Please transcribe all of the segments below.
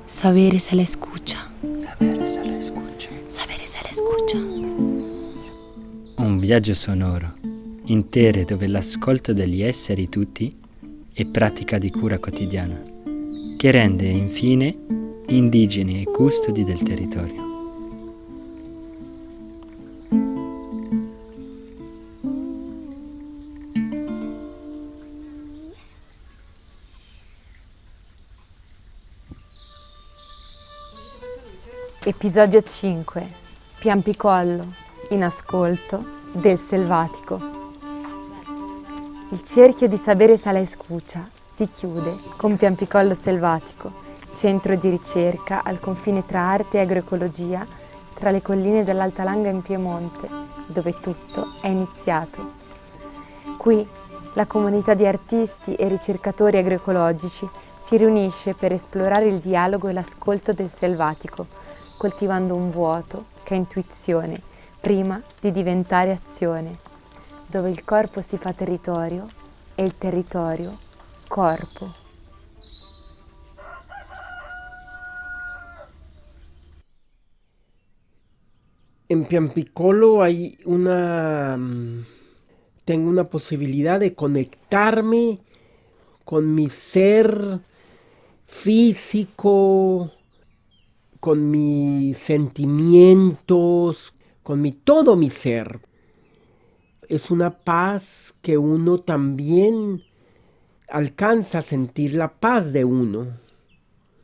Sapere se le escucha. Sapere se le escucha. Sapere se le escucha. Un viaggio sonoro, intere dove l'ascolto degli esseri tutti è pratica di cura quotidiana, che rende infine indigeni e custodi del territorio. Episodio 5. Piampicollo, in ascolto del selvatico. Il cerchio di sapere Sala Escucha si chiude con Piampicollo Selvatico, centro di ricerca al confine tra arte e agroecologia, tra le colline dell'Alta Langa in Piemonte, dove tutto è iniziato. Qui la comunità di artisti e ricercatori agroecologici si riunisce per esplorare il dialogo e l'ascolto del selvatico, coltivando un vuoto che è intuizione prima di diventare azione, dove il corpo si fa territorio e il territorio corpo. En Piampicollo tengo una posibilidad de conectarme con mi ser físico, con mis sentimientos, todo mi ser. Es una paz que uno también alcanza a sentir, la paz de uno,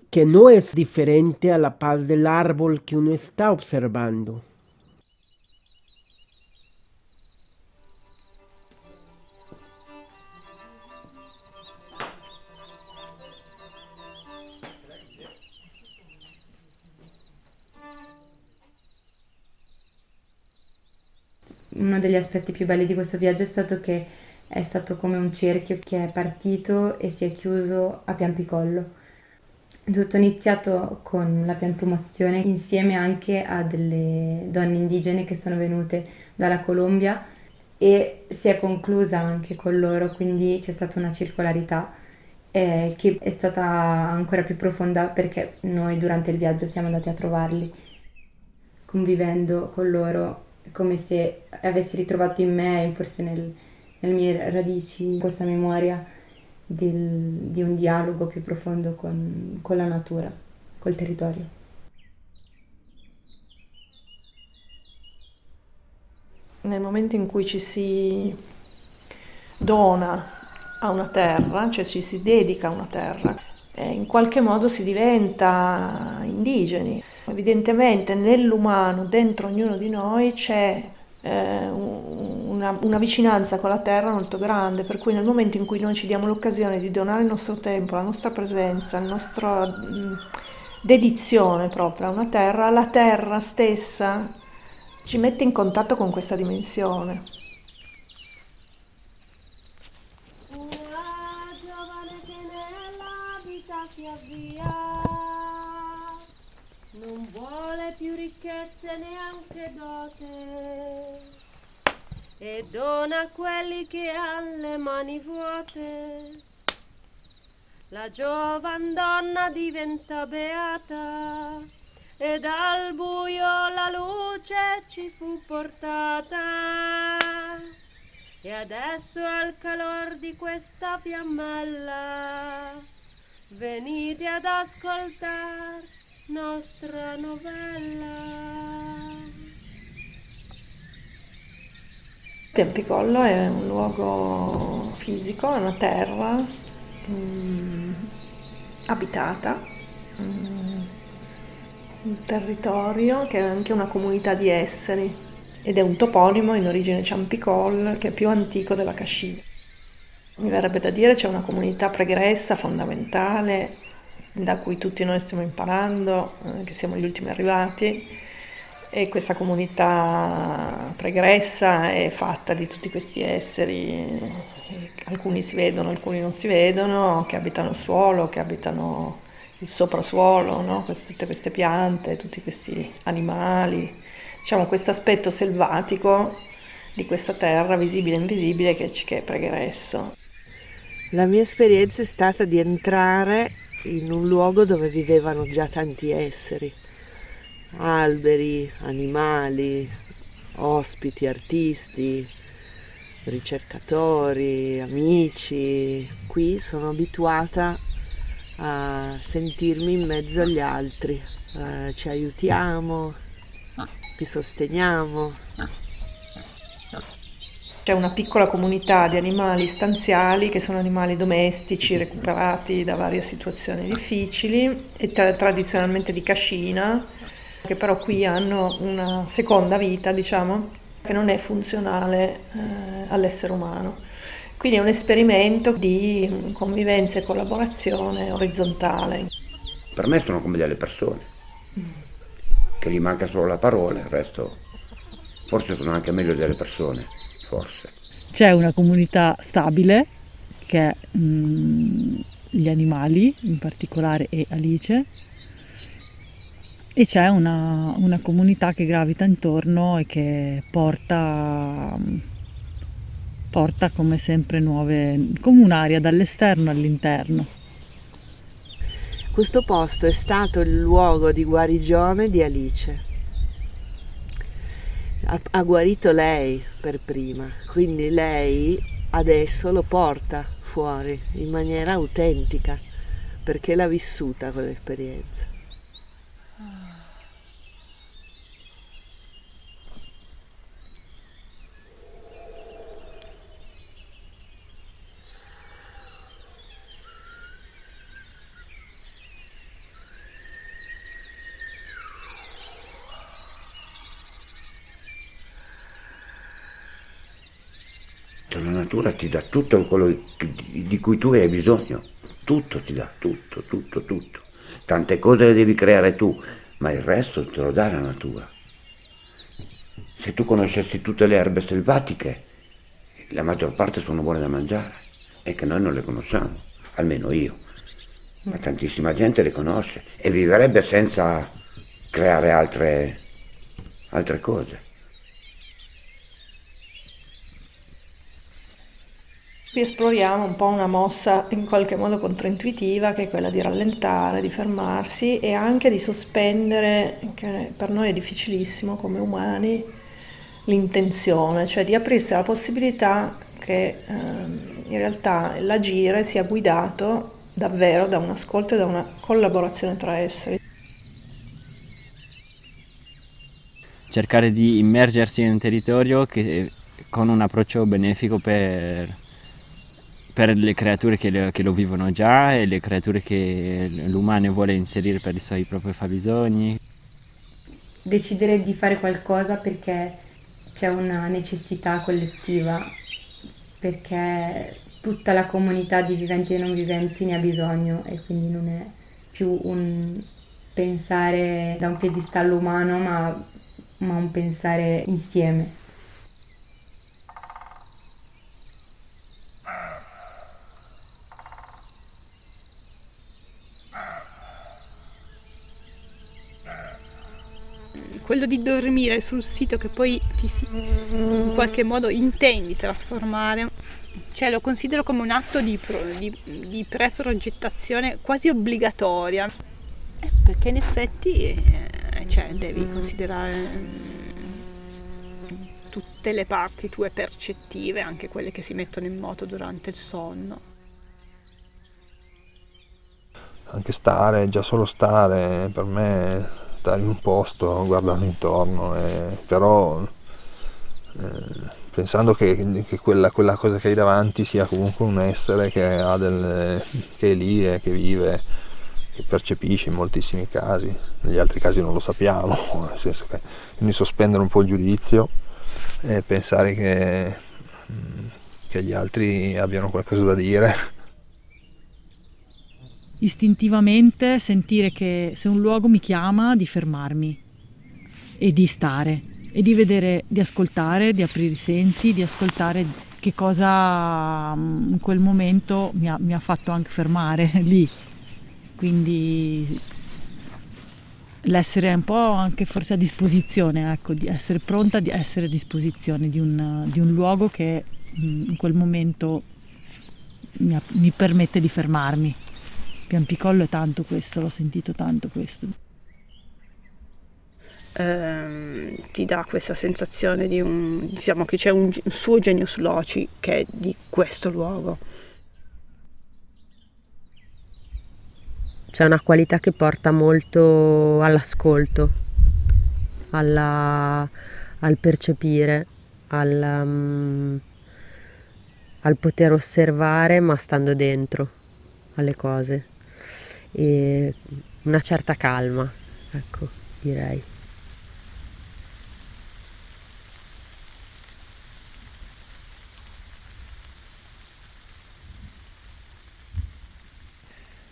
que no es diferente a la paz del árbol que uno está observando. Uno degli aspetti più belli di questo viaggio è stato che è stato come un cerchio che è partito e si è chiuso a Piampicollo. Tutto è iniziato con la piantumazione insieme anche a delle donne indigene che sono venute dalla Colombia e si è conclusa anche con loro, quindi c'è stata una circolarità che è stata ancora più profonda perché noi durante il viaggio siamo andati a trovarli, convivendo con loro come se avessi ritrovato in me, forse nelle mie radici, questa memoria di un dialogo più profondo con la natura, col territorio. Nel momento in cui ci si dona a una terra, cioè ci si dedica a una terra, in qualche modo si diventa indigeni. Evidentemente nell'umano, dentro ognuno di noi, c'è una vicinanza con la terra molto grande, per cui nel momento in cui noi ci diamo l'occasione di donare il nostro tempo, la nostra presenza, la nostra dedizione proprio a una terra, la terra stessa ci mette in contatto con questa dimensione. Una giovane che nella vita si avvia, non vuole più ricchezze neanche dote, e dona a quelli che han le mani vuote. La giovane donna diventa beata, e dal buio la luce ci fu portata, e adesso al calor di questa fiammella venite ad ascoltar nostra novella. Piampicollo è un luogo fisico, è una terra abitata, un territorio che è anche una comunità di esseri ed è un toponimo in origine Ciampicol che è più antico della Cascina. Mi verrebbe da dire c'è una comunità pregressa, fondamentale, da cui tutti noi stiamo imparando, che siamo gli ultimi arrivati, e questa comunità pregressa è fatta di tutti questi esseri, alcuni si vedono, alcuni non si vedono, che abitano il suolo, che abitano il soprasuolo, no? Tutte queste piante, tutti questi animali, diciamo questo aspetto selvatico di questa terra visibile e invisibile che è pregresso. La mia esperienza è stata di entrare in un luogo dove vivevano già tanti esseri, alberi, animali, ospiti, artisti, ricercatori, amici. Qui sono abituata a sentirmi in mezzo agli altri, ci aiutiamo, ci sosteniamo. C'è una piccola comunità di animali stanziali che sono animali domestici recuperati da varie situazioni difficili e tradizionalmente di cascina, che però qui hanno una seconda vita, diciamo, che non è funzionale all'essere umano. Quindi è un esperimento di convivenza e collaborazione orizzontale. Per me sono come delle persone, che gli manca solo la parola, il resto forse sono anche meglio delle persone, forse. C'è una comunità stabile che è gli animali, in particolare e Alice, e c'è una comunità che gravita intorno e che porta come sempre nuove, come un'aria dall'esterno all'interno. Questo posto è stato il luogo di guarigione di Alice. Ha guarito lei per prima, quindi lei adesso lo porta fuori in maniera autentica, perché l'ha vissuta quell'esperienza. La natura ti dà tutto quello di cui tu hai bisogno, tutto ti dà, tutto. Tante cose le devi creare tu, ma il resto te lo dà la natura. Se tu conoscessi tutte le erbe selvatiche, la maggior parte sono buone da mangiare, e che noi non le conosciamo, almeno io. Ma tantissima gente le conosce e viverebbe senza creare altre cose. Qui esploriamo un po' una mossa in qualche modo controintuitiva, che è quella di rallentare, di fermarsi e anche di sospendere, che per noi è difficilissimo come umani, l'intenzione, cioè di aprirsi alla possibilità che in realtà l'agire sia guidato davvero da un ascolto e da una collaborazione tra esseri. Cercare di immergersi in un territorio con un approccio benefico per le creature che lo vivono già e le creature che l'umano vuole inserire per i suoi propri fabbisogni. Decidere di fare qualcosa perché c'è una necessità collettiva, perché tutta la comunità di viventi e non viventi ne ha bisogno, e quindi non è più un pensare da un piedistallo umano, ma un pensare insieme. Quello di dormire sul sito che poi in qualche modo intendi trasformare, cioè lo considero come un atto di preprogettazione quasi obbligatoria, perché in effetti devi considerare tutte le parti tue percettive, anche quelle che si mettono in moto durante il sonno. Anche già solo stare, per me, stare in un posto, guardare intorno, però pensando che quella cosa che hai davanti sia comunque un essere che è lì e che vive, che percepisce in moltissimi casi, negli altri casi non lo sappiamo, nel senso che quindi sospendere un po' il giudizio e pensare che gli altri abbiano qualcosa da dire. Istintivamente sentire che se un luogo mi chiama, di fermarmi e di stare e di vedere, di ascoltare, di aprire i sensi, di ascoltare che cosa in quel momento mi ha fatto anche fermare lì. Quindi l'essere un po' anche forse a disposizione, ecco, di essere pronta, di essere a disposizione di un luogo che in quel momento mi permette di fermarmi. Piampiccollo è tanto questo, l'ho sentito tanto questo. Ti dà questa sensazione di diciamo che c'è un suo genius loci che è di questo luogo. C'è una qualità che porta molto all'ascolto, al percepire, al poter osservare ma stando dentro alle cose, e una certa calma, ecco, direi.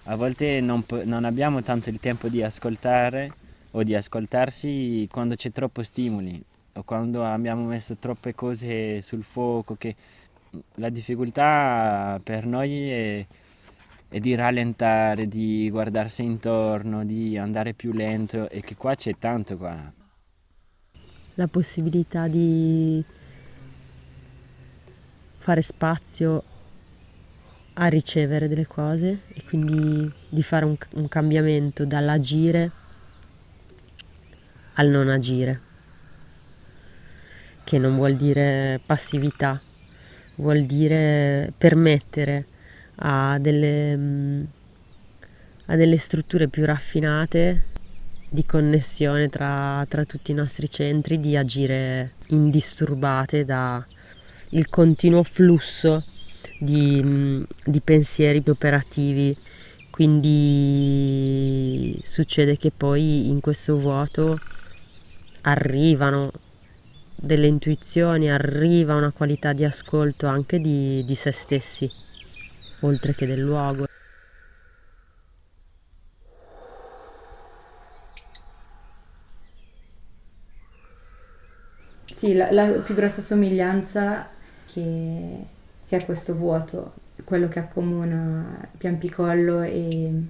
A volte non abbiamo tanto il tempo di ascoltare o di ascoltarsi quando c'è troppo stimoli o quando abbiamo messo troppe cose sul fuoco, che la difficoltà per noi è di rallentare, di guardarsi intorno, di andare più lento, e che qua c'è tanto qua. La possibilità di fare spazio a ricevere delle cose e quindi di fare un cambiamento dall'agire al non agire, che non vuol dire passività, vuol dire permettere a delle strutture più raffinate di connessione tra tutti i nostri centri, di agire indisturbate da il continuo flusso di pensieri più operativi. Quindi succede che poi in questo vuoto arrivano delle intuizioni, arriva una qualità di ascolto anche di se stessi, oltre che del luogo. Sì, la più grossa somiglianza che sia questo vuoto, quello che accomuna Piampicollo e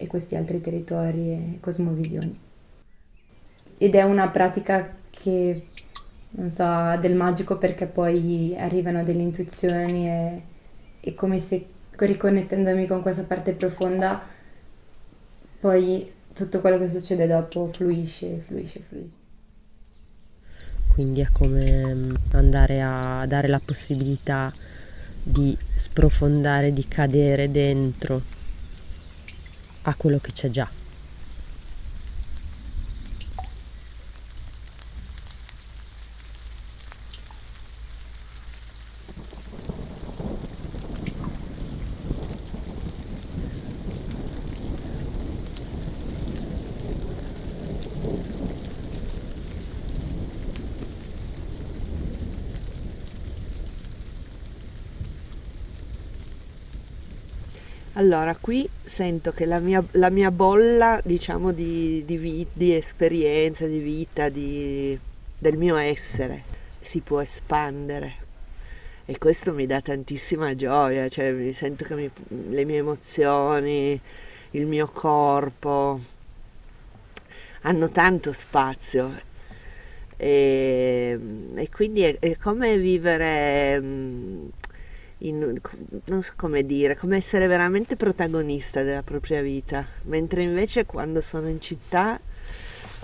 questi altri territori e cosmovisioni. Ed è una pratica che, non so, ha del magico, perché poi arrivano delle intuizioni e come se, riconnettendomi con questa parte profonda, poi tutto quello che succede dopo fluisce. Quindi è come andare a dare la possibilità di sprofondare, di cadere dentro a quello che c'è già. Allora, qui sento che la mia bolla, diciamo, di esperienza, di vita, del mio essere, si può espandere. E questo mi dà tantissima gioia, cioè mi sento che le mie emozioni, il mio corpo hanno tanto spazio. E quindi è come vivere... non so come dire, come essere veramente protagonista della propria vita, mentre invece quando sono in città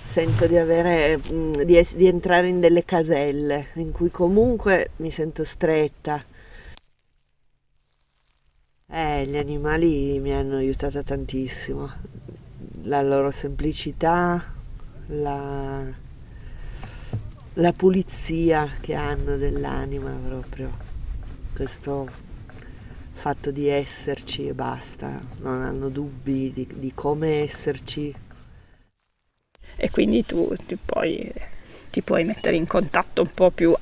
sento di entrare in delle caselle in cui comunque mi sento stretta. Gli animali mi hanno aiutata tantissimo, la loro semplicità, la pulizia che hanno dell'anima proprio. Questo fatto di esserci e basta, non hanno dubbi di come esserci. E quindi tu ti puoi mettere in contatto un po' più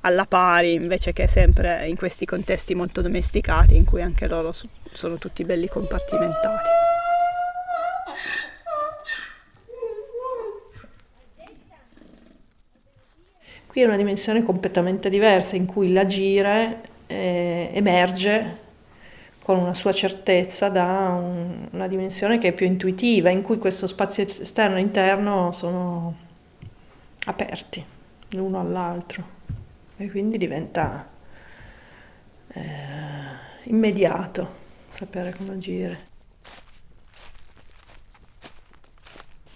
alla pari, invece che sempre in questi contesti molto domesticati in cui anche loro sono tutti belli compartimentati. Qui è una dimensione completamente diversa in cui l'agire emerge con una sua certezza da una dimensione che è più intuitiva, in cui questo spazio esterno e interno sono aperti l'uno all'altro e quindi diventa immediato, sapere come agire.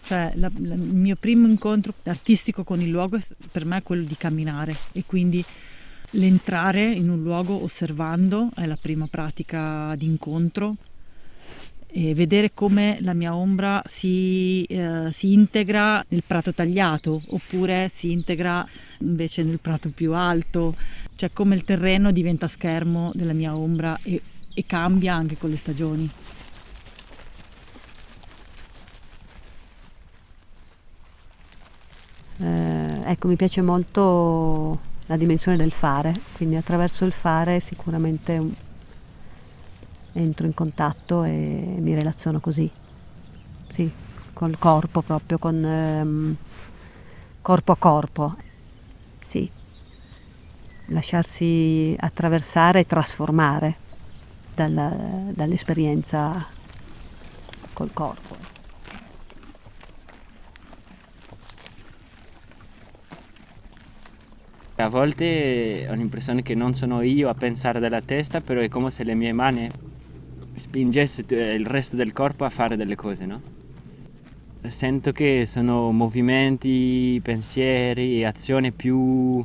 Cioè, il mio primo incontro artistico con il luogo per me è quello di camminare, e quindi l'entrare in un luogo osservando è la prima pratica di incontro, e vedere come la mia ombra si integra nel prato tagliato, oppure si integra invece nel prato più alto, cioè come il terreno diventa schermo della mia ombra e cambia anche con le stagioni. Ecco, mi piace molto la dimensione del fare, quindi attraverso il fare sicuramente entro in contatto e mi relaziono così, sì, col corpo proprio, con corpo a corpo, sì, lasciarsi attraversare e trasformare dall'esperienza col corpo. A volte ho l'impressione che non sono io a pensare della testa, però è come se le mie mani spingessero il resto del corpo a fare delle cose, no? Sento che sono movimenti, pensieri e azioni più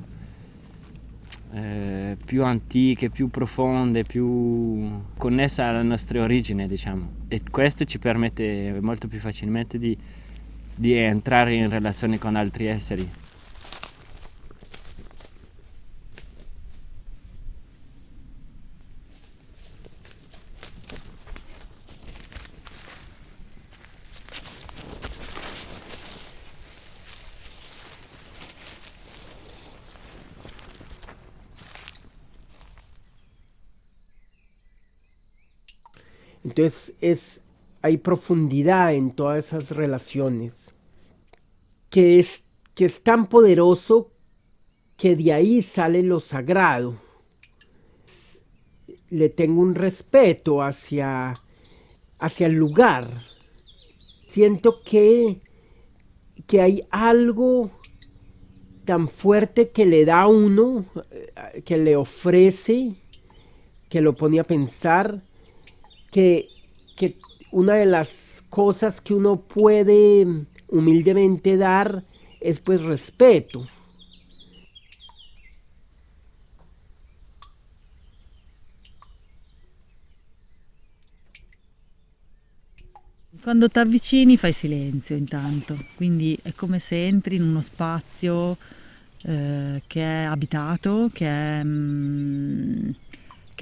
antiche, più profonde, più connesse alle nostre origini, diciamo. E questo ci permette molto più facilmente di entrare in relazione con altri esseri. Entonces hay profundidad en todas esas relaciones, que es tan poderoso que de ahí sale lo sagrado. Le tengo un respeto hacia el lugar. Siento que hay algo tan fuerte que le da a uno, que le ofrece, que lo pone a pensar, que una de las cosas que uno puede humildemente dar es pues respeto. Quando ti avvicini fai silenzio intanto, quindi è come se entri in uno spazio che è abitato, che ha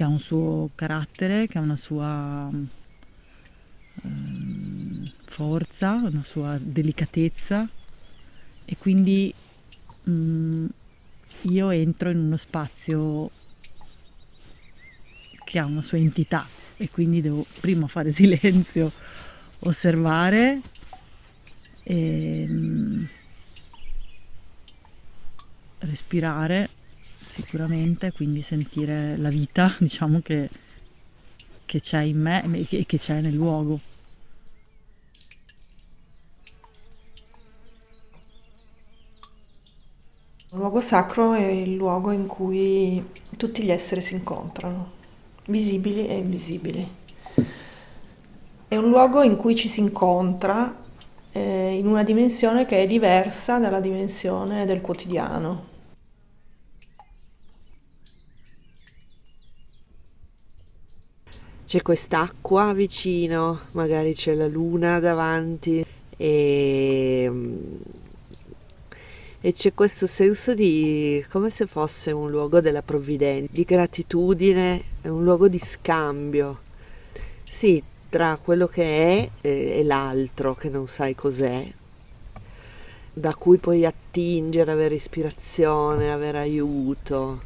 un suo carattere, che ha una sua forza, una sua delicatezza, e quindi io entro in uno spazio che ha una sua entità, e quindi devo prima fare silenzio, osservare e respirare sicuramente, quindi sentire la vita, diciamo, che c'è in me e che c'è nel luogo. Un luogo sacro è il luogo in cui tutti gli esseri si incontrano, visibili e invisibili. È un luogo in cui ci si incontra in una dimensione che è diversa dalla dimensione del quotidiano. C'è quest'acqua vicino, magari c'è la luna davanti e c'è questo senso di come se fosse un luogo della provvidenza, di gratitudine, è un luogo di scambio, sì, tra quello che è e l'altro che non sai cos'è, da cui puoi attingere, avere ispirazione, avere aiuto.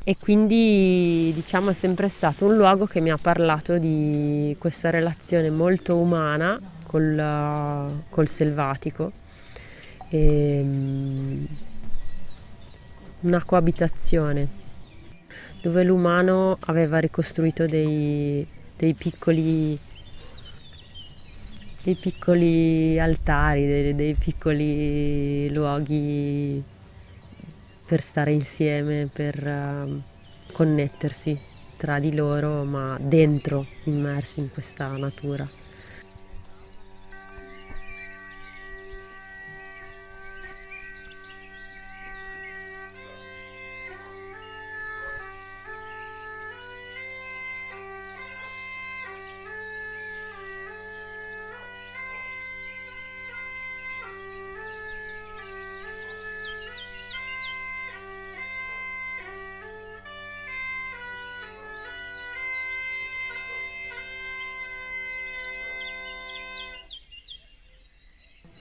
E quindi, diciamo, è sempre stato un luogo che mi ha parlato di questa relazione molto umana col selvatico, e una coabitazione dove l'umano aveva ricostruito dei piccoli altari, dei piccoli luoghi per stare insieme, per connettersi tra di loro, ma dentro, immersi in questa natura.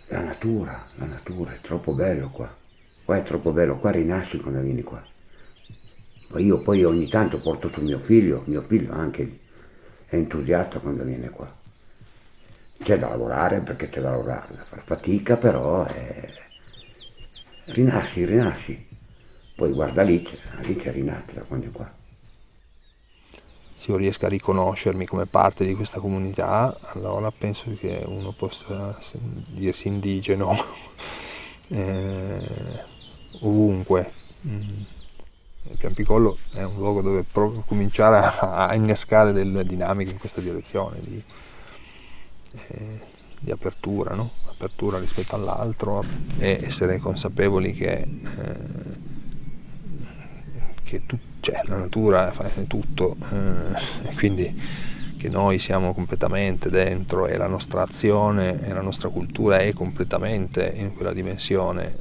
La natura, è troppo bello qua. Qua è troppo bello, qua rinasci quando vieni qua. Io poi ogni tanto porto su mio figlio anche è entusiasta quando viene qua. C'è da lavorare, perché c'è da lavorare, da far fatica, però rinasci. Poi guarda Alice è rinata da quando è qua. Se io riesco a riconoscermi come parte di questa comunità, allora penso che uno possa dirsi indigeno ovunque. Piampicollo è un luogo dove cominciare a innescare delle dinamiche in questa direzione di apertura, no? Apertura rispetto all'altro e essere consapevoli che la natura fa tutto e quindi che noi siamo completamente dentro e la nostra azione e la nostra cultura è completamente in quella dimensione.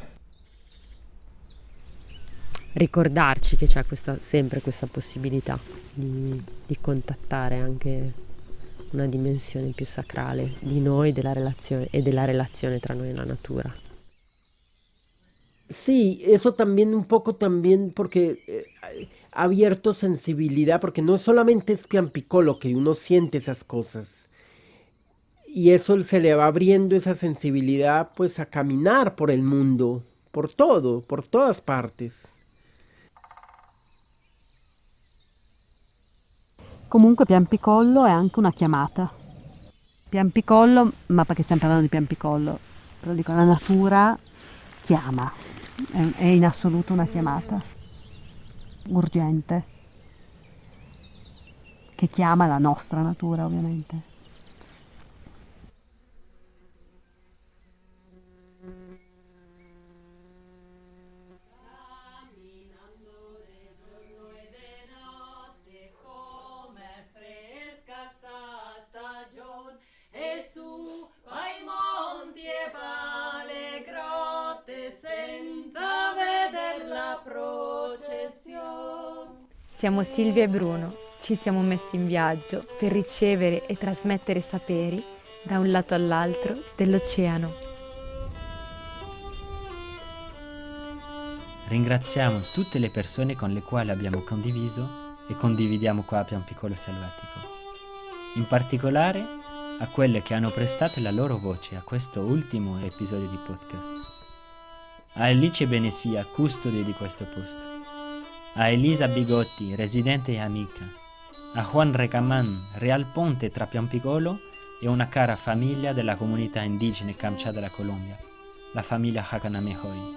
Ricordarci che c'è sempre questa possibilità di contattare anche una dimensione più sacrale di noi, della relazione tra noi e la natura. Sí, eso también un poco también porque ha abierto sensibilidad, porque no solamente es Piampicolo que uno siente esas cosas, y eso se le va abriendo esa sensibilidad pues a caminar por el mundo, por todo, por todas partes. Comunque Piampicollo è anche una chiamata. Piampicollo, ma perché stiamo parlando di Piampicollo, però dico la natura chiama, è in assoluto una chiamata urgente che chiama la nostra natura ovviamente. Siamo Silvia e Bruno, ci siamo messi in viaggio per ricevere e trasmettere saperi da un lato all'altro dell'oceano. Ringraziamo tutte le persone con le quali abbiamo condiviso e condividiamo qua a Piampicolo Selvatico. In particolare a quelle che hanno prestato la loro voce a questo ultimo episodio di podcast. A Alice Benesia, custode di questo posto. A Elisa Bigotti, residente e amica, a Juan Recaman, real ponte tra Piampicolo e una cara famiglia della comunità indigene Kamcha della Colombia, la famiglia Hakanamehoy,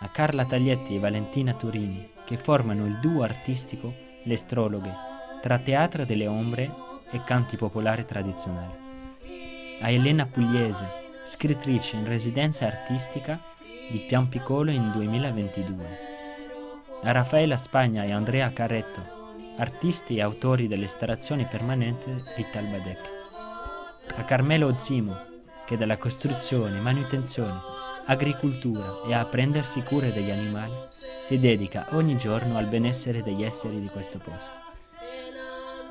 a Carla Taglietti e Valentina Turini, che formano il duo artistico Le Astrologhe, tra teatro delle ombre e canti popolari tradizionali, a Elena Pugliese, scrittrice in residenza artistica di Piampicolo in 2022, a Raffaella Spagna e Andrea Carretto, artisti e autori dell'installazione permanente Vital Badek, a Carmelo Zimo, che dalla costruzione, manutenzione, agricoltura e a prendersi cura degli animali si dedica ogni giorno al benessere degli esseri di questo posto.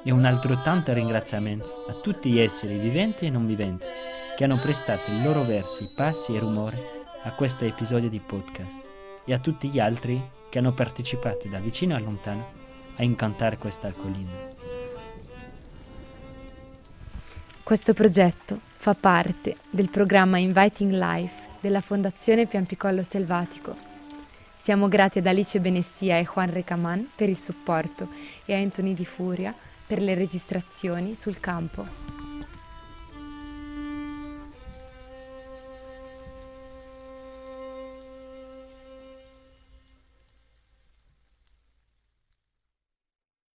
E un altrettanto ringraziamento a tutti gli esseri viventi e non viventi che hanno prestato i loro versi, passi e rumore a questo episodio di podcast e a tutti gli altri che hanno partecipato da vicino a lontano a incantare questa collina. Questo progetto fa parte del programma Inviting Life della Fondazione Piampicollo Selvatico. Siamo grati ad Alice Benessia e Juan Recaman per il supporto e a Anthony Di Furia per le registrazioni sul campo.